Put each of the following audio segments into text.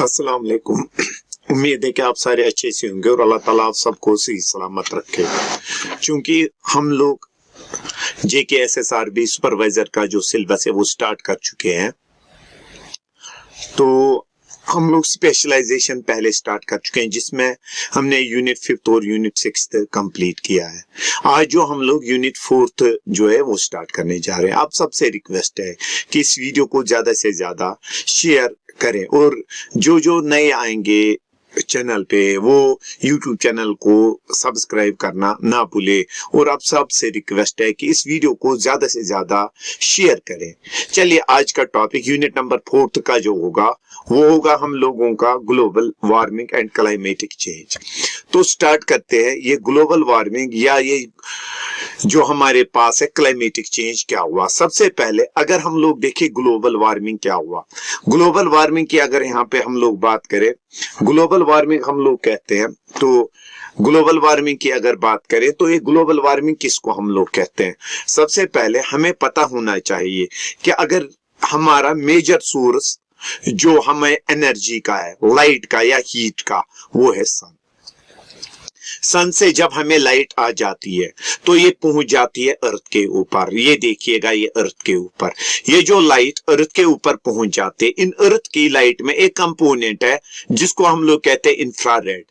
अस्सलाम वालेकुम। उम्मीद है कि आप सारे अच्छे से होंगे और अल्लाह ताला आप सबको सही सलामत रखे। क्योंकि हम लोग JKSSRB सुपरवाइजर का जो सिलेबस है वो स्टार्ट कर चुके हैं, तो हम लोग स्पेशलाइजेशन पहले स्टार्ट कर चुके हैं जिसमें हमने यूनिट 5th और यूनिट 6th कंप्लीट किया है। आज जो हम लोग यूनिट 4th जो है वो स्टार्ट करने जा रहे हैं। आप सबसे रिक्वेस्ट है कि इस वीडियो को ज्यादा से ज्यादा शेयर करें और जो नए आएंगे चैनल पे वो YouTube चैनल को सब्सक्राइब करना ना भूले। और आप सबसे रिक्वेस्ट है कि इस वीडियो को ज्यादा से ज्यादा शेयर करें। चलिए आज का टॉपिक यूनिट नंबर 4th का जो होगा वो होगा हम लोगों का global warming and climatic change. तो स्टार्ट करते हैं। ये ग्लोबल वार्मिंग या ये जो हमारे पास है क्लाइमेटिक चेंज क्या हुआ। सबसे पहले अगर हम लोग देखें ग्लोबल वार्मिंग क्या हुआ, ग्लोबल वार्मिंग की अगर यहाँ पे हम लोग बात करें, ग्लोबल वार्मिंग हम लोग कहते हैं, तो ग्लोबल वार्मिंग की अगर बात करें तो ये ग्लोबल वार्मिंग किसको हम लोग कहते हैं। सबसे पहले हमें पता होना चाहिए कि अगर हमारा मेजर सोर्स जो हमें एनर्जी का है, लाइट का या हीट का, वो है सन। सन से जब हमें लाइट आ जाती है तो ये पहुंच जाती है अर्थ के ऊपर। ये देखिएगा, ये अर्थ के ऊपर, ये जो लाइट अर्थ के ऊपर पहुंच जाते हैं, इन अर्थ की लाइट में एक कंपोनेंट है जिसको हम लोग कहते हैं इंफ्रारेड।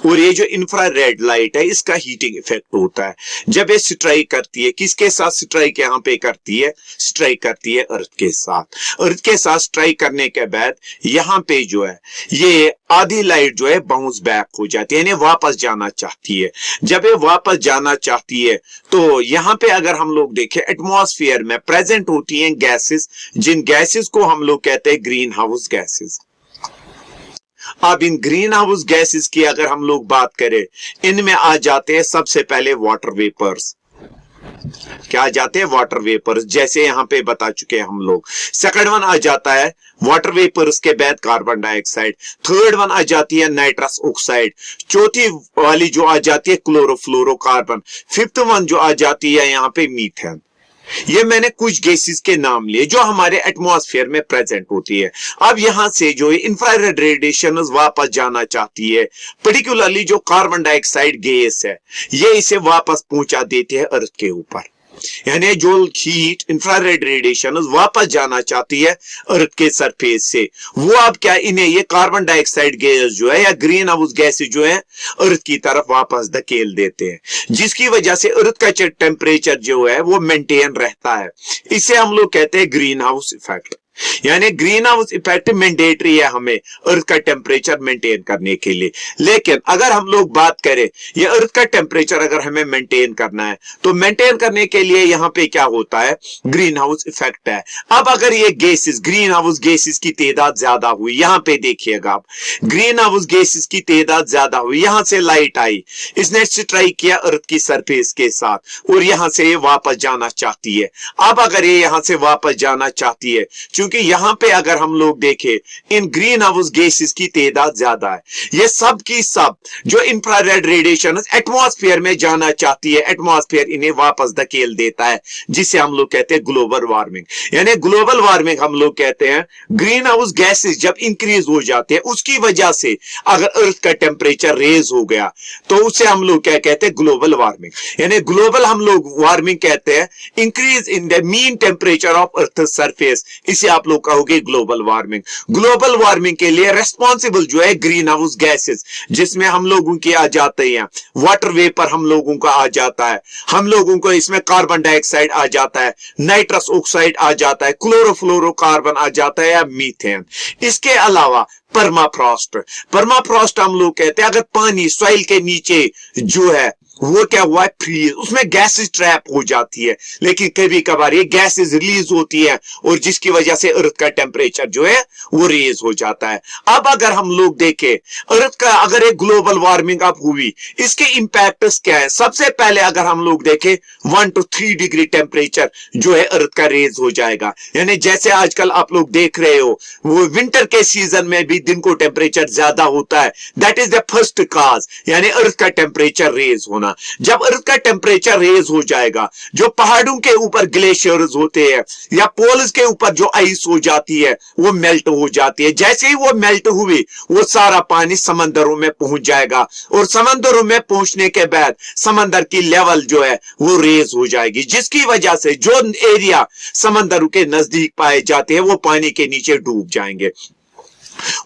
और ये जो इंफ्रारेड लाइट है इसका हीटिंग इफेक्ट होता है जब ये स्ट्राइक करती है। किसके साथ स्ट्राइक यहाँ पे करती है? स्ट्राइक करती है अर्थ के साथ। अर्थ के साथ स्ट्राइक करने के बाद यहाँ पे जो है ये आधी लाइट जो है बाउंस बैक हो जाती है, यानी वापस जाना चाहती है। जब ये वापस जाना चाहती है तो यहाँ पे अगर हम लोग देखें एटमॉस्फेयर में प्रेजेंट होती हैं गैसेस, जिन गैसेस को हम लोग कहते हैं ग्रीन हाउस गैसेस। अब इन ग्रीन हाउस गैसेस की अगर हम लोग बात करें, इनमें आ जाते हैं सबसे पहले वाटर वेपर्स। क्या आ जाते हैं? वाटर वेपर्स, जैसे यहां पे बता चुके हैं हम लोग। सेकंड वन आ जाता है वाटर वेपर्स के बाद कार्बन डाइऑक्साइड। थर्ड वन आ जाती है नाइट्रस ऑक्साइड। चौथी वाली जो आ जाती है क्लोरोफ्लोरोकार्बन। फिफ्थ वन जो आ जाती है यहाँ पे मीथेन। ये मैंने कुछ गैसेस के नाम लिए जो हमारे एटमॉस्फेयर में प्रेजेंट होती है। अब यहां से जो इंफ्रारेड रेडिएशन वापस जाना चाहती है, पर्टिकुलरली जो कार्बन डाइऑक्साइड गैस है, ये इसे वापस पहुंचा देते हैं अर्थ के ऊपर। यानी जो हीट इंफ्रारेड रेडिएशन वापस जाना चाहती है अर्थ के सरफेस से, वो अब क्या इन्हें ये कार्बन डाइऑक्साइड गैस जो है या ग्रीन हाउस गैसेस जो है अर्थ की तरफ वापस धकेल देते हैं, जिसकी वजह से अर्थ का टेम्परेचर जो है वो मेंटेन रहता है। इसे हम लोग कहते हैं ग्रीन हाउस इफेक्ट। यानी ग्रीन हाउस इफेक्ट मैंडेटरी है हमें अर्थ का टेम्परेचर मेंटेन करने के लिए। लेकिन अगर हम लोग बात करें ये अर्थ का टेम्परेचर अगर हमें मेंटेन करना है तो मेंटेन करने के लिए यहाँ पे क्या होता है? ग्रीन हाउस इफेक्ट है। अब अगर ये गैसेस, ग्रीन हाउस गैसेस की तादाद ज्यादा हुई, यहाँ पे देखिएगा आप, ग्रीन हाउस गैसेस की तादाद ज्यादा हुई, यहां से लाइट आई, इसने स्ट्राइक किया अर्थ की सरफेस के साथ और यहां से ये वापस जाना चाहती है। अब अगर ये यहां से वापस जाना चाहती है, क्योंकि यहां पे अगर हम लोग देखें इन ग्रीन हाउस गैसेस की तादाद ज्यादा है, ये सब की सब जो इंफ्रारेड रेडिएशन एटमॉस्फेयर में जाना चाहती है, एटमॉस्फेयर इन्हें वापस धकेल देता है, जिसे हम लोग कहते हैं ग्लोबल वार्मिंग। यानी ग्लोबल वार्मिंग हम लोग कहते हैं ग्रीन हाउस गैसेस जब इंक्रीज हो जाते हैं उसकी वजह से अगर अर्थ का टेम्परेचर रेज हो गया तो उसे हम लोग क्या कहते हैं? Global warming. यानी ग्लोबल हम लोग वार्मिंग कहते हैं increase in the mean temperature of earth surface, इसे आप लोग कहोगे ग्लोबल वार्मिंग। ग्लोबल वार्मिंग के लिए रेस्पॉन्सिबल जो है ग्रीन हाउस गैसेस, जिसमें हम लोगों की आ जाते हैं वाटर वेपर, हम लोगों का आ जाता है, हम लोगों को इसमें कार्बन डाइऑक्साइड आ जाता है, नाइट्रस ऑक्साइड आ जाता है, क्लोरोफ्लोरोकार्बन आ जाता है या मीथेन। इसके अलावा परमाफ्रॉस्ट, परमाफ्रॉस्ट हम लोग कहते हैं अगर पानी सॉइल के नीचे जो है वो क्या हुआ है? फ्रीज, उसमें गैसेस ट्रैप हो जाती है, लेकिन कभी कभार ये गैसेस रिलीज होती है और जिसकी वजह से अर्थ का टेम्परेचर जो है वो रेज हो जाता है। अब अगर हम लोग देखें अर्थ का अगर एक ग्लोबल वार्मिंग अब हुई, इसके इंपैक्ट्स क्या है? सबसे पहले अगर हम लोग देखें 1 to 3 डिग्री टेम्परेचर जो है अर्थ का रेज हो जाएगा। यानी जैसे आजकल आप लोग देख रहे हो वो विंटर के सीजन में भी दिन को टेम्परेचर ज्यादा होता है, दैट इज द फर्स्ट काज, यानी अर्थ का टेम्परेचर रेज होना। होना। जब अर्थ का टेम्परेचर रेज हो जाएगा, जो पहाड़ों के ऊपर ग्लेशियर्स होते हैं या पोल्स के ऊपर जो आइस हो जाती है वो मेल्ट हो जाती है। जैसे ही वो मेल्ट हुई वो सारा पानी समंदरों में पहुंच जाएगा और समंदरों में पहुंचने के बाद समंदर की लेवल जो है वो रेज हो जाएगी, जिसकी वजह से जो एरिया समंदरों के नजदीक पाए जाते हैं वो पानी के नीचे डूब जाएंगे।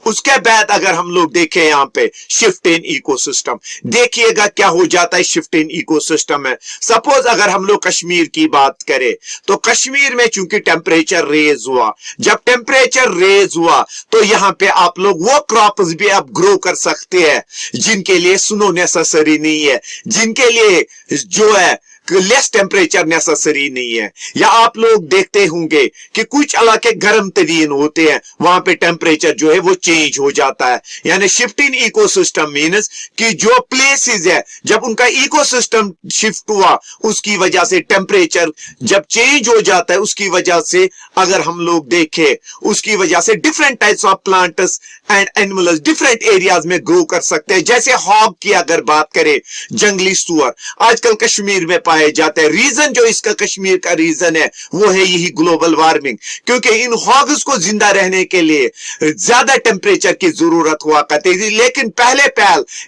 उसके बाद अगर हम लोग देखें यहाँ पे शिफ्ट इन इकोसिस्टम, देखिएगा क्या हो जाता है शिफ्ट इन इकोसिस्टम में। सपोज अगर हम लोग कश्मीर की बात करें तो कश्मीर में चूंकि टेम्परेचर रेज हुआ, जब टेम्परेचर रेज हुआ तो यहाँ पे आप लोग वो क्रॉप्स भी आप ग्रो कर सकते हैं जिनके लिए स्नो नेसेसरी नहीं है, जिनके लिए जो है लेस टेम्परेचर नेसेसरी नहीं है। या आप लोग देखते होंगे कि कुछ इलाके गर्म तरीन होते हैं, वहां पे टेम्परेचर जो है वो चेंज हो जाता है। यानी शिफ्ट इन इकोसिस्टम मीन्स कि जो प्लेसेस है जब उनका इकोसिस्टम शिफ्ट हुआ उसकी वजह से टेम्परेचर जब चेंज हो जाता है, उसकी वजह से अगर हम लोग देखें उसकी वजह से different types of plants and animals different areas में ग्रो कर सकते हैं। जैसे हॉग की अगर बात करें, जंगली सुअर आजकल कश्मीर में पाए जाते हैं। रीजन जो इसका कश्मीर का रीजन है वो है यही ग्लोबल वार्मिंग, क्योंकि इन हॉग्स को जिंदा रहने के लिए ज्यादा टेम्परेचर की जरूरत हुआ करती थी। लेकिन पहले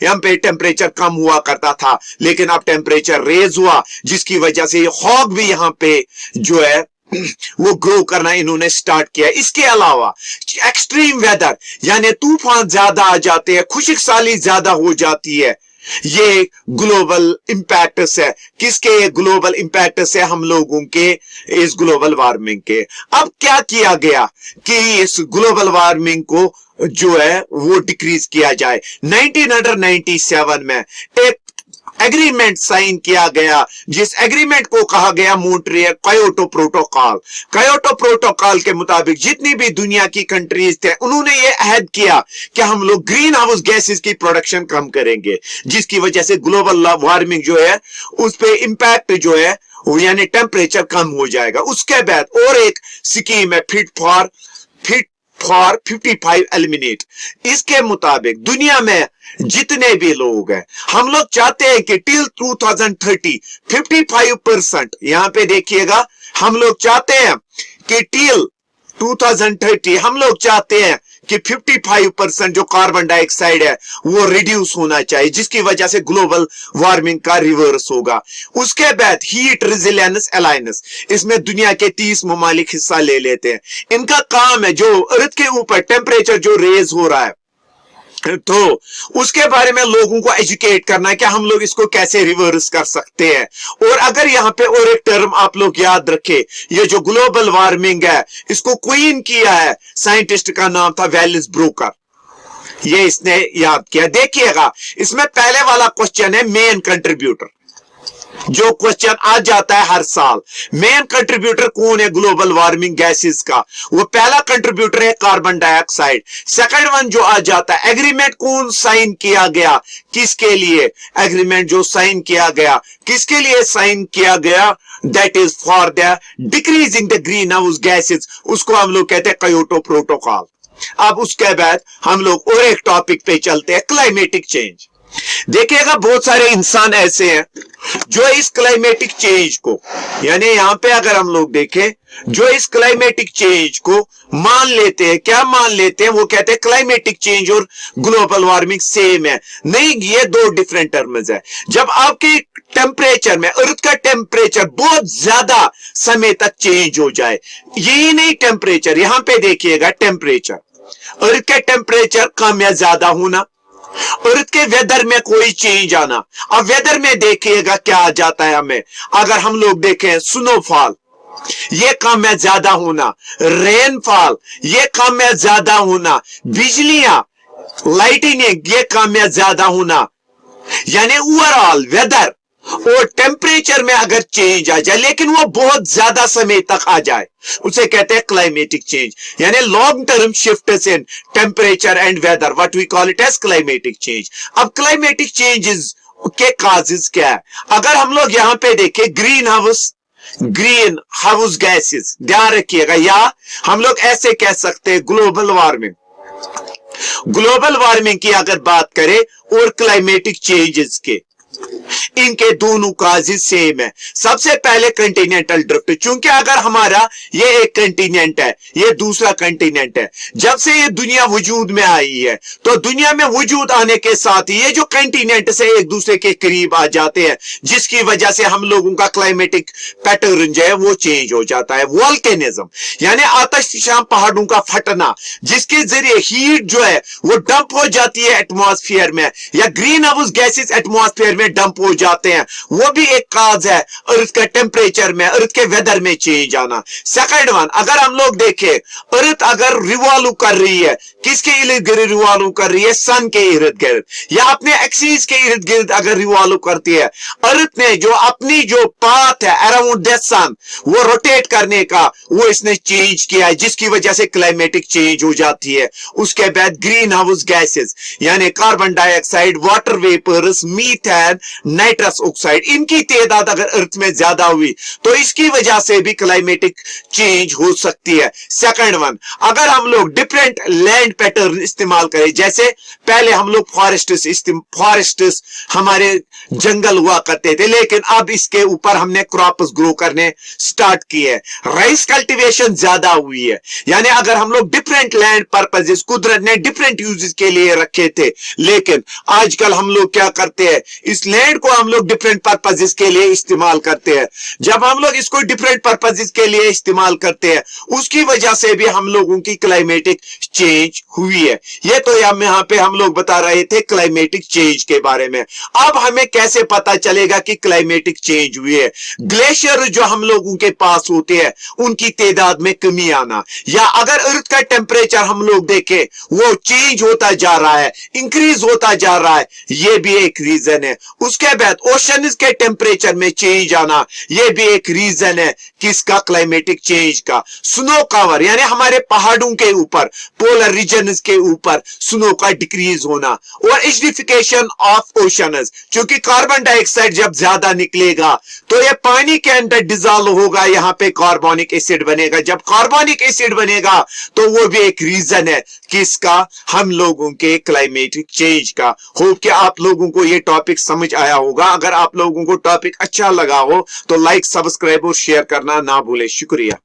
यहाँ पे टेम्परेचर कम हुआ करता था, लेकिन अब टेम्परेचर रेज हुआ जिसकी वजह से हॉग भी यहाँ पे जो है वो ग्रो करना इन्होंने स्टार्ट किया। इसके अलावा एक्सट्रीम वेदर यानी तूफान ज्यादा आ जाते हैं, खुशक साली ज्यादा हो जाती है, ये ग्लोबल इंपैक्ट्स है। किसके ग्लोबल इंपैक्ट्स है? हम लोगों के इस ग्लोबल वार्मिंग के। अब क्या किया गया कि इस ग्लोबल वार्मिंग को जो है वो डिक्रीज किया जाए। 1997 में एक एग्रीमेंट साइन किया गया, जिस एग्रीमेंट को कहा गया मॉन्ट्रियल कायोटो प्रोटोकॉल। कायोटो प्रोटोकॉल के मुताबिक जितनी भी दुनिया की कंट्रीज थे उन्होंने ये अहद किया कि हम लोग ग्रीन हाउस गैसेस की प्रोडक्शन कम करेंगे, जिसकी वजह से ग्लोबल वार्मिंग जो है उस पे इंपैक्ट जो है यानी टेम्परेचर कम हो जाएगा। उसके बाद और एक स्कीम है फिट फॉर 55 एलिमिनेट। इसके मुताबिक दुनिया में जितने भी लोग हैं हम लोग चाहते हैं कि टिल 2030 55%, यहां पे देखिएगा, हम लोग चाहते हैं कि टिल 2030 हम लोग चाहते हैं कि 55% जो कार्बन डाइऑक्साइड है वो रिड्यूस होना चाहिए, जिसकी वजह से ग्लोबल वार्मिंग का रिवर्स होगा। उसके बाद हीट रेजिलियंस अलायंस, इसमें दुनिया के 30 ममालिक हिस्सा ले लेते हैं। इनका काम है जो अर्थ के ऊपर टेम्परेचर जो रेज हो रहा है तो उसके बारे में लोगों को एजुकेट करना है कि हम लोग इसको कैसे रिवर्स कर सकते हैं। और अगर यहाँ पे और एक टर्म आप लोग याद रखें, ये जो ग्लोबल वार्मिंग है इसको क्वीन किया है साइंटिस्ट का नाम था वेलिस ब्रोकर, ये इसने याद किया। देखिएगा इसमें पहले वाला क्वेश्चन है मेन कंट्रीब्यूटर, जो क्वेश्चन आ जाता है हर साल, मेन कंट्रीब्यूटर कौन है ग्लोबल वार्मिंग गैसेस का? वो पहला कंट्रीब्यूटर है कार्बन डाइऑक्साइड। सेकंड वन जो आ जाता है, एग्रीमेंट कौन साइन किया गया, किसके लिए? एग्रीमेंट जो साइन किया गया किसके लिए साइन किया गया? That is for the decreasing the green house gases, उसको हम लोग कहते हैं कायोटो प्रोटोकॉल। अब उसके बाद हम लोग और एक टॉपिक पे चलते हैं, क्लाइमेटिक चेंज। देखिएगा बहुत सारे इंसान ऐसे हैं जो इस क्लाइमेटिक चेंज को, यानी यहां पे अगर हम लोग देखें, जो इस क्लाइमेटिक चेंज को मान लेते हैं, क्या मान लेते हैं? वो कहते हैं क्लाइमेटिक चेंज और ग्लोबल वार्मिंग सेम है। नहीं, ये दो डिफरेंट टर्म्स है। जब आपके टेम्परेचर में अर्थ का टेम्परेचर बहुत ज्यादा समय तक चेंज हो जाए, यही नहीं टेम्परेचर, यहां पे देखिएगा टेम्परेचर, अर्थ का टेम्परेचर कम या ज्यादा होना, अर्थ के वेदर में कोई चेंज आना। अब वेदर में देखिएगा क्या आ जाता है हमें, अगर हम लोग देखें स्नोफॉल ये कम या ज्यादा होना, रेनफॉल ये कम या ज्यादा होना, बिजलियां लाइटनिंग ये कम या ज्यादा होना, यानी ओवरऑल वेदर और टेम्परेचर में अगर चेंज आ जाए लेकिन वो बहुत ज्यादा समय तक आ जाए, उसे कहते हैं क्लाइमेटिक चेंज। यानी long term shifts in temperature and weather, what we call it as climatic change. अब क्लाइमेटिक चेंजेस के काजेस क्या है? अगर हम लोग यहां पे देखें ग्रीन हाउस गैसेस, ध्यान रखिएगा, या हम लोग ऐसे कह सकते हैं ग्लोबल वार्मिंग। ग्लोबल वार्मिंग की अगर बात करें और क्लाइमेटिक चेंजेस के, इनके दोनों काजेज सेम है। सबसे पहले कंटिनेंटल ड्रिफ्ट, चूंकि अगर हमारा ये एक कंटिनेंट है, ये दूसरा कंटिनेंट है, जब से ये दुनिया वजूद में आई है तो दुनिया में वजूद आने के साथ ही ये जो कंटिनेंट से एक दूसरे के करीब आ जाते हैं, जिसकी वजह से हम लोगों का क्लाइमेटिक पैटर्न जो है वो चेंज हो जाता है। वोल्केनिज्म यानी आतिशफशां पहाड़ों का फटना, जिसके जरिए हीट जो है वो डंप हो जाती है एटमॉस्फेयर में, या ग्रीन हाउस गैसेस एटमॉस्फेयर में डंप हो जाते हैं, वो भी एक काज है अर्थ के टेम्परेचर में, अर्थ के वेदर में चेंज आना। सेकंड वन, अगर हम लोग देखें, अर्थ अगर रिवॉल्व कर रही है, किसके इर्द गिर्द रिवॉल्व कर रही है? सन के इर्द गिर्द, या अपने एक्सिस के इर्द गिर्द अगर रिवॉल्व करती है, अर्थ ने जो अपनी जो पाथ है अराउंड द सन वो रोटेट करने का वो इसने चेंज किया है, जिसकी वजह से क्लाइमेटिक चेंज हो जाती है। उसके बाद ग्रीन हाउस गैसेस यानी carbon dioxide, water vapours, methane, nitrous oxide, इनकी तादाद अगर अर्थ में ज्यादा हुई तो इसकी वजह से भी क्लाइमेटिक चेंज हो सकती है। सेकंड वन, अगर हम लोग डिफरेंट लैंड पैटर्न इस्तेमाल करें, जैसे पहले हम लोग फॉरेस्ट्स हमारे जंगल हुआ करते थे, लेकिन अब इसके ऊपर हमने क्रॉप्स ग्रो करने स्टार्ट किए, राइस कल्टीवेशन ज्यादा हुई है। यानी अगर हम लोग डिफरेंट लैंड पर्पजेस कुदरत ने डिफरेंट यूजेस के लिए रखे थे, लेकिन आजकल हम लोग क्या करते हैं, इस लैंड को हम लोग डिफरेंट पर्पजेस के लिए इस्तेमाल करते हैं। जब हम लोग इसको डिफरेंट पर्पजेस के लिए इस्तेमाल करते हैं, उसकी वजह से भी हम लोगों की क्लाइमेटिक चेंज हुई है। ये तो यहाँ पे हम लोग बता रहे थे क्लाइमेटिक चेंज के बारे में। अब हमें कैसे पता चलेगा कि क्लाइमेटिक चेंज हुई है? ग्लेशियर जो हम लोगों के पास होते हैं उनकी तादाद में कमी आना, या अगर अर्थ का टेम्परेचर हम लोग देखें वो चेंज होता जा रहा है, इंक्रीज होता जा रहा है, ये भी एक रीजन है। उसके बाद ओशन के टेम्परेचर में चेंज आना, ये भी एक रीजन है किसका? क्लाइमेटिक चेंज का। स्नो कवर यानी हमारे पहाड़ों के ऊपर, पोलर रीजन के ऊपर स्नो का डिक्रीज होना, और एसिडिफिकेशन ऑफ ओशंस, क्योंकि कार्बन डाइऑक्साइड जब ज्यादा निकलेगा तो ये पानी के अंदर डिजॉल्व होगा, यहाँ पे कार्बोनिक एसिड बनेगा। जब कार्बोनिक एसिड बनेगा तो वो भी एक रीजन है किसका? हम लोगों के क्लाइमेटिक चेंज का। होप कि आप लोगों को ये टॉपिक समझ आया होगा। अगर आप लोगों को टॉपिक अच्छा लगा हो तो लाइक, सब्सक्राइब और शेयर करना ना भूले। शुक्रिया।